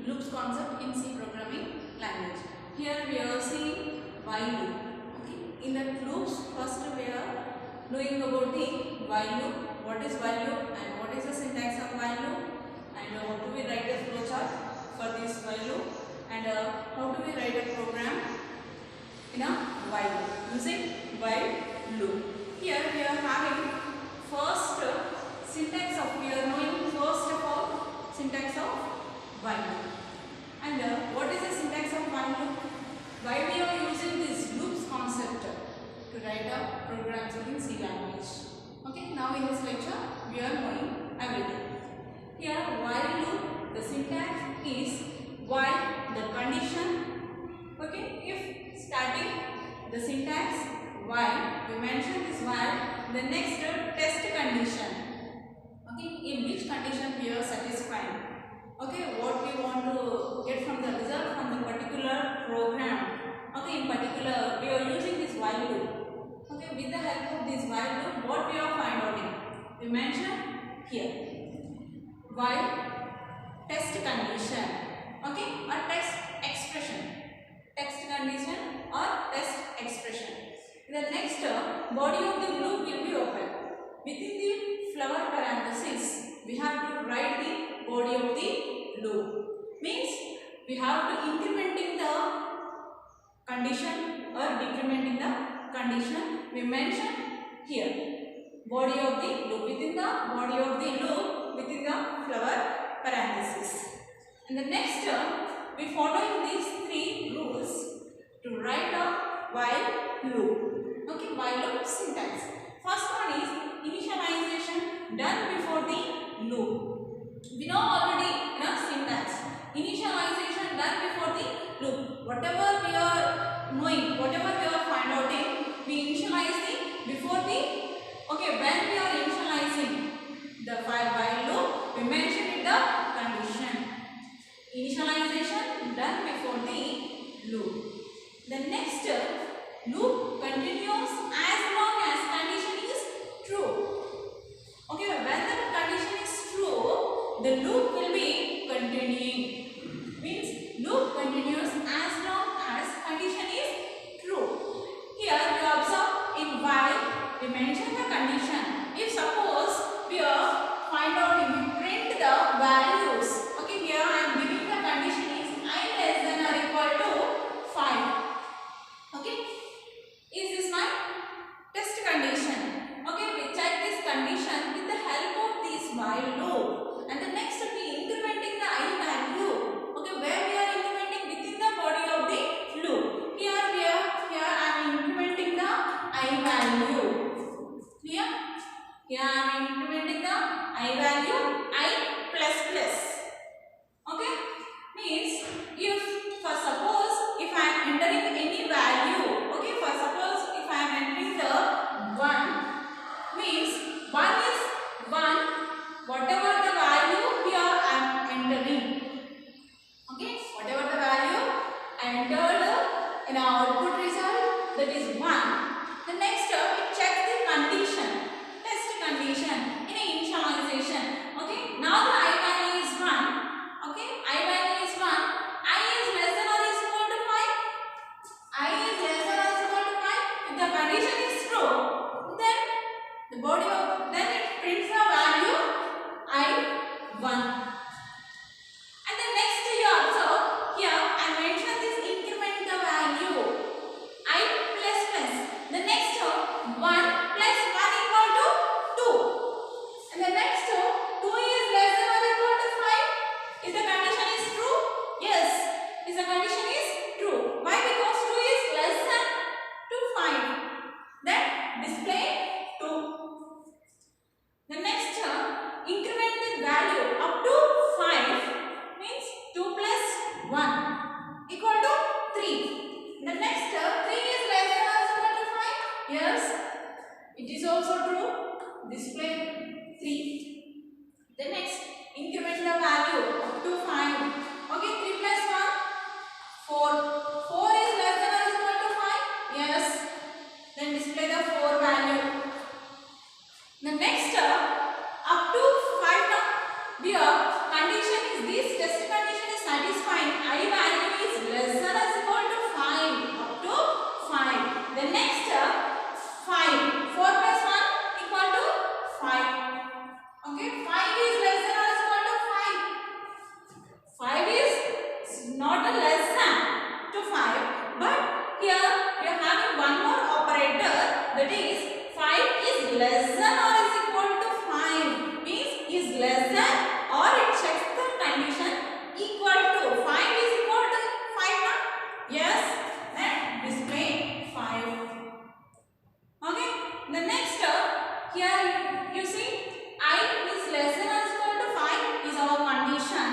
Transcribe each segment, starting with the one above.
loops concept in C programming language. Here we are seeing while loop. Okay. In the loops, first we are knowing about the while loop. What is while loop and what is the syntax of while loop, and how do we write the flowchart for this while loop, and how do we write a program in a while loop using while loop. Here we are having first syntax of, we are knowing first of all syntax of while loop. And what is the syntax of while loop? Why we are using this loops concept to write a programs in C language. Okay, now in this lecture we are knowing everything. Here while loop, the syntax is while the condition. Okay, if starting the syntax while, we mention this while, the next test condition. Okay, in which condition we are satisfying. Okay, what we want to get from the result from the particular program. Okay, in particular we are using this while loop. Okay, with the help of this while loop, what we are find out in, we mention here while test condition. Okay, or test expression. Text condition or test expression. The next body of the loop will be open. Within the flower parenthesis, we have to write the body of the loop. Means we have to incrementing the condition or decrementing the condition. We mention here body of the loop, within the body of the loop, within the flower parenthesis. In the next we following these three rules to write a while loop. Okay, while loop syntax. First one is initialization done before the loop. We know already syntax. Initialization done before the loop. Whatever we are knowing, whatever we are find out in, we initialize the before the. Okay, when we are initializing the while loop, we mention it the condition. Initialization done before the loop. The next loop continues as long as condition is true. Okay, when the condition is true, the loop will be continuing. Means loop continues as long as condition is true. Here we observe in while we mention the condition. If suppose we are find out, we print the values. Okay, here I am giving the condition is I less than or equal to 5. Okay, is this my test condition? Okay, we check this condition with the help of this while loop, and the next we incrementing the I value. Okay, where we are incrementing within the body of the loop. Here I am incrementing the I value. Clear? Here I am incrementing the I value I plus plus. Okay, means if for suppose if I am entering any value, okay, for suppose if I am entering the 1, means 1 is 1, whatever the value here I am entering. Okay, whatever the value I entered in our output result, that is 1. The next we check the condition, test condition in initialization. Okay, now the I value is 1. Okay, I value is 1. I is less than or is equal to 5. I is less than or is equal to 5. If the condition is true, then the body of, then it prints the value I1. And the next you observe here I mention this increment the value I plus plus. The next 1 plus 1 equal to 2. And the next 2 is less than or equal to 5. Is the condition is true? Yes. Is the condition is true. Why? Because 2 is less than to 5. Then display 2. The next increment the value up to 5 means 2 plus 1 equal to 3. The next 3 is less than or equal to 5. Yes, it is also true. Display 3. The next increment the value up to 5. Okay, 3 plus 1 4. 4 is less than or equal to 5. Yes. Then display the 4 value. The next up to 5 now. Here condition is this test condition is satisfied. The next here you see I is less than or equal to 5 is our condition.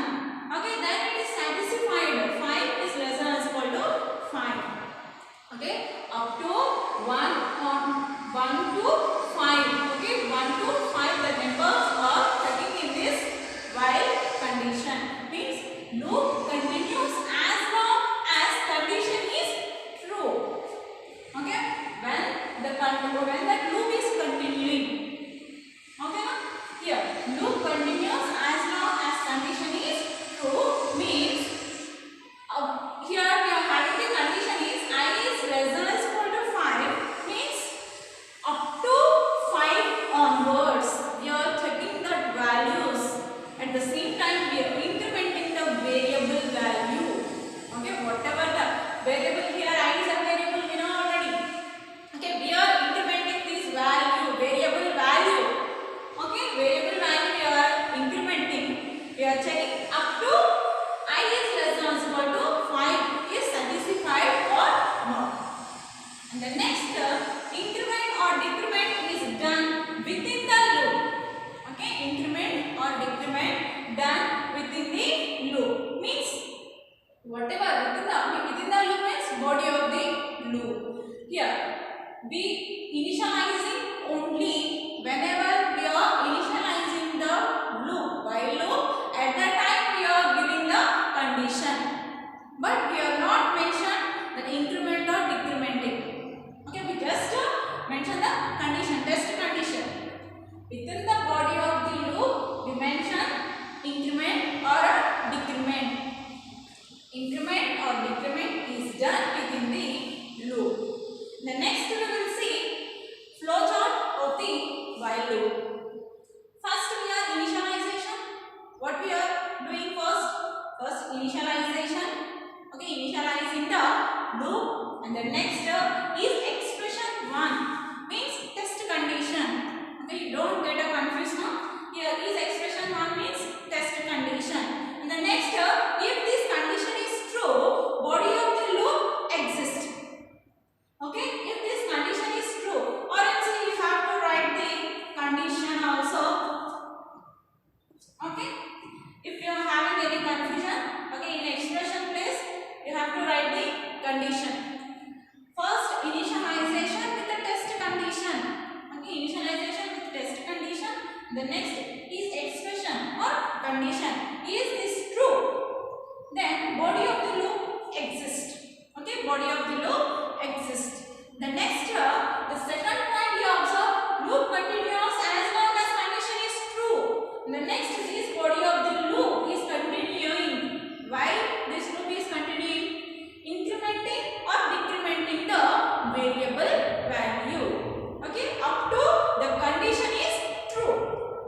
Okay, then it is satisfied. 5 is less than or equal to 5. Okay, up to 1 to 5. Okay, 1 to 5 the numbers are checking in this while condition. Means loop continues as long as condition is true. Okay, when that loop is continuing. Okay, here loop continues as long as condition is true means here we are having the condition is I is less than or equal to 5 means up to 5 onwards we are checking the values. At the same time we are incrementing the variable value. Okay, whatever the variable here I is a variable we know already. Okay, we are incrementing this value, variable value. Okay, variable value we are incrementing. We are checking up to I is less than or equal to 5 is satisfied or not. And the next increment or decrement is done within the loop. Okay, increment or decrement done within the loop means whatever within the loop means body of the loop. Here we initializing only whenever we are initializing the loop while loop at that time we are giving the condition, but we are not mentioned that increment or decrementing. Okay, we just mention the condition, test condition. Within the body of the loop we mention increment or decrement. Increment or decrement is done within the loop. The next we will see flowchart of the while loop. First we are initialization. What we are doing first? First initialization. Okay, initializing the loop, and the next is expression 1 means test condition. Okay, you don't get a confused now. Here is expression 1 means test condition. And the next if this condition is true, body of the loop exists. Okay, if this condition is true, or else you have to write the condition also. Okay, if you are having any confusion, okay, in expression place you have to write the condition. First initialization with the test condition. Okay, initialization with test condition. The next is expression or condition. Is this true? Then body of the loop exists. Okay, body of the loop exists. The next the second point we observe loop continues as long as condition is true. The next is body of the loop is continuing. Why this loop is continuing? Incrementing or decrementing the variable value. Okay, up to the condition is true.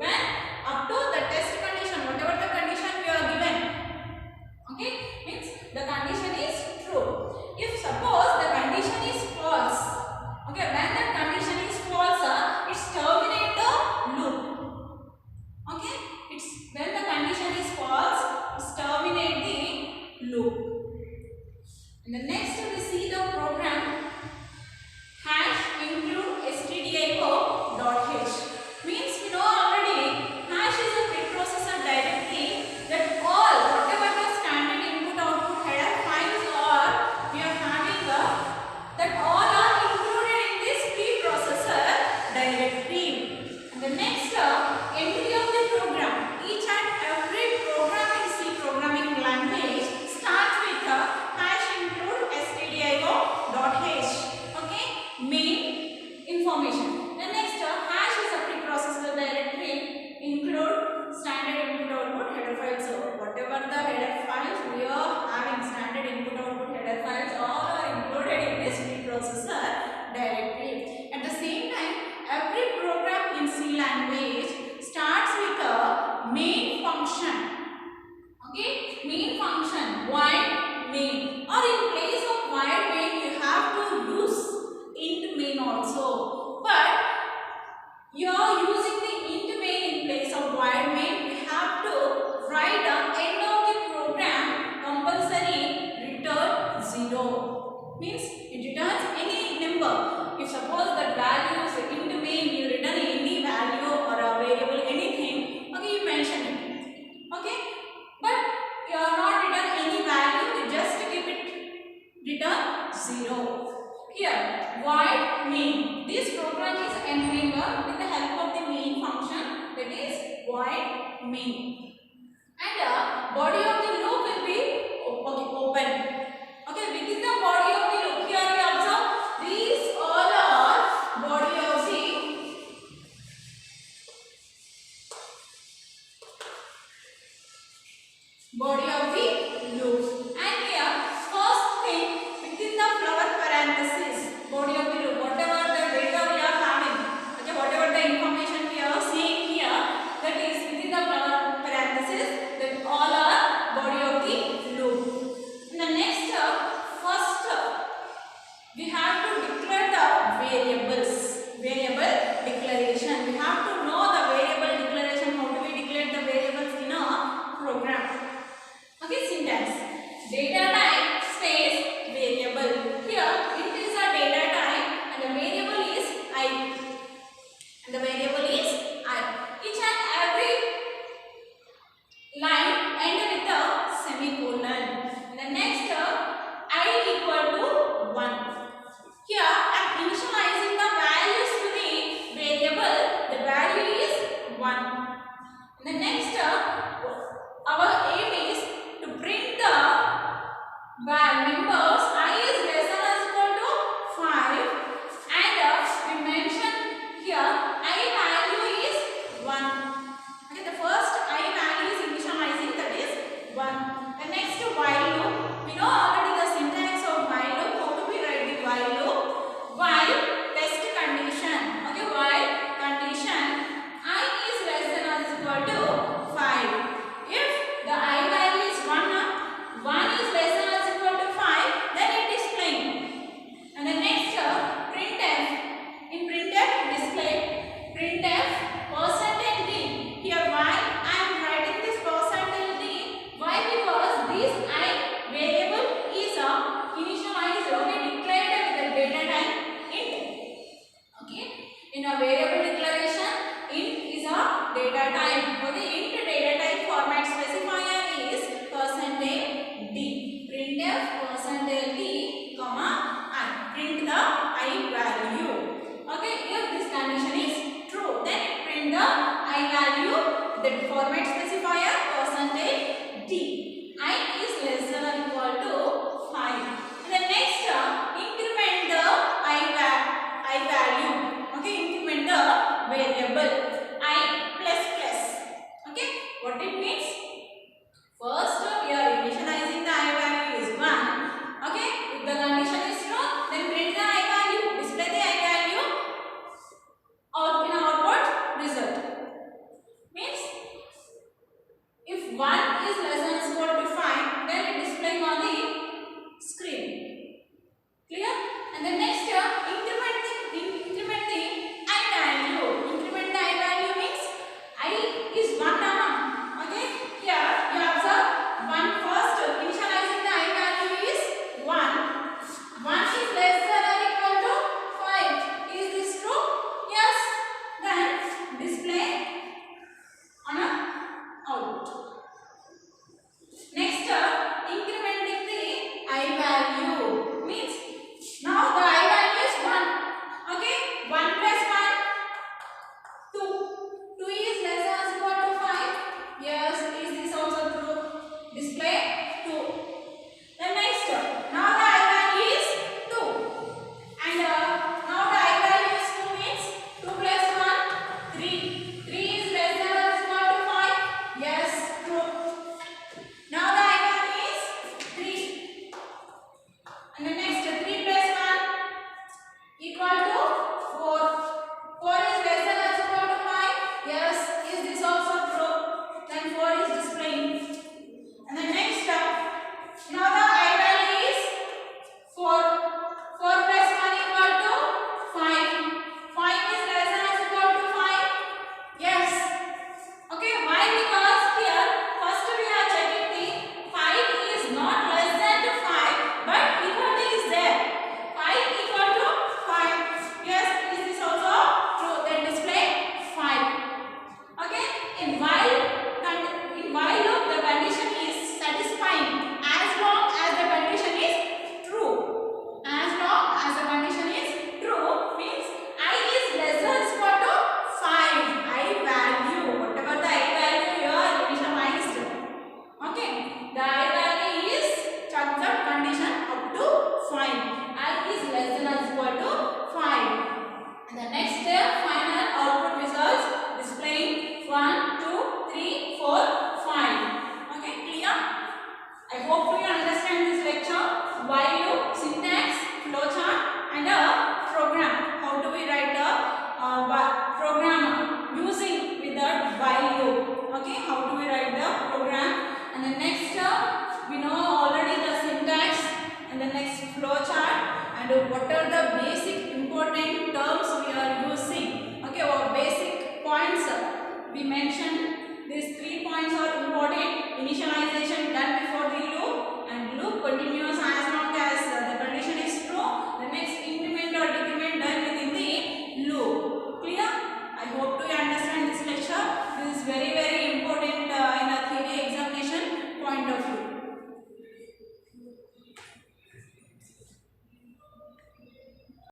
When up to the test condition, whatever the condition we are given. Okay, means the condition is true. If suppose the condition is false, okay, when the condition is false, it's terminate the loop. Okay, it's when the condition is false, it's terminate the loop. And the next we see the program hash include stdio.h means we know already hash is a preprocessor directory that all whatever the standard input output header files are we are having that all are included in this preprocessor directory. And the next entry of the program, each and every program in C programming language starts with hash include stdio.h. Okay, main information. The next hash is a remain. And body of the loop will be open. Okay, within the body of the loop, here we observe these all are body of the loop. And here, first thing within the flower parenthesis, body of the loop, whatever the data we are having, okay, whatever the information we are seeing here, that is within the flower parenthesis, that all are body of the loop. In the next first we have to declare the variables. Variable declaration. We have to know the variable declaration. How do we declare the variables in a program? Okay, syntax. Data type space variable. Here it is a data type and the variable is I. And the variable is I. Each and every line end with a semicolon. And the next I equal to 1. Here I am initializing the values to the variable. The value is 1. And the next our aim is to print the numbers I is less than or equal to 5, and we mention here I value is 1. Okay, the first I value is initializing, that is 1. The next while loop, we know already the syntax of while loop. How do we write the while loop? While test condition. Okay, while condition I is less than or equal to 5. If the I value is 1 is less than or equal to 5, then it is plain. And the next printf. In printf display printf percentage d. Here why I am writing this percentage d? Why? Because this I variable is initialized, okay, declared with the data type int. Okay, in a variable declaration, int is a data type. Okay, int data type format specifier is percentage d. Printf percentage d, comma I. Print the I value. Okay, if this condition is true, then print the I value. The format specifier percentage d. I is less than or equal to 5. And the next increment the I value. Okay, increment the variable I plus plus. Okay, what it means? First we are initializing the I value is 1. Okay, if the condition is true, then print the I value, display the I value out in